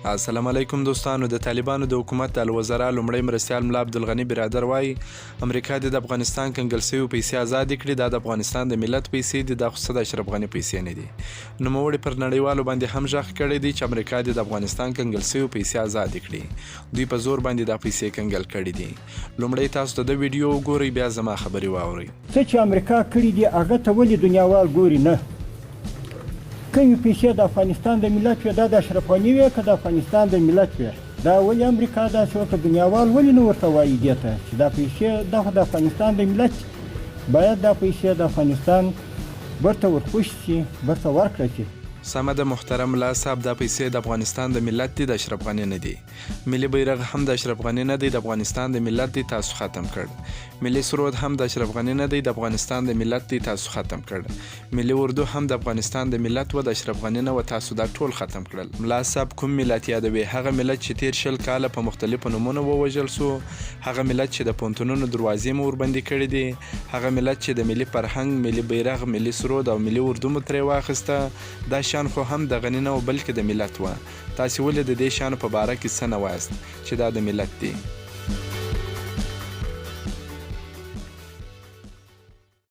السلام علیکم دوستانو. د طالبانو د حکومت د الوزرا لومړی مرستیال ملا عبدالغني برادر وایي امریکا د افغانستان کنګل شویو پیسې ازادې کړي. دا د افغانستان د ملت پیسې دي، دا خو څه د اشرف غني پیسې نه دي. نوموړي پر نړیوالو باندې هم غږ کړی دی چې امریکا د افغانستان کنګل شویو پیسې ازادې کړي. دوی په زور باندې دا پیسې کنګل کړي دي. لومړی تاسو د ویډیو وګورئ، بیا زما خبرې واورئ. څه چې امریکا کړي دي هغه ته ولې دنیاوال ګوري نه؟ کومې پیسې د افغانستان د ملت وې، دا د اشرف غني وې که د افغانستان د ملت وې؟ دا ولې امریکا داسې وکړه؟ دنیاوال ولې نه ورته وایي دې ته چې دا پیسې دا خو د افغانستان د ملت باید دا پیسې د افغانستان برته ورپوش شي، برته ورکړه شي. سمه ده محترم ملا صاحب، دا پیسې د افغانستان د ملت دي، د اشرف غني نه دي. ملي بیرغ هم د اشرف غني نه دی، د افغانستان د ملت دی، تاسو ختم کړ. ملي سرود هم د اشرف غني نه دی، د افغانستان د ملت دی، تاسو ختم کړ. ملي اردو هم د افغانستان د ملت و، د اشرف غني نه و، تاسو دا ټول ختم کړل. ملا صاحب کوم ملت یادوي؟ هغه ملت چې تیر 20 کاله په مختلفو نومونو ووژل سو، هغه ملت چې د پونتونونو دروازې مو وربندې کړې دي، هغه ملت چې د ملي فرهنګ، ملي بیرغ، ملي سرود او ملي اردو مو ترې واخیسته. دا شان خو هم د غني نه و بلکې د ملت و. تاسې ولې د دې شانو په باره کې څه نه وایاست چې دا د ملت دی؟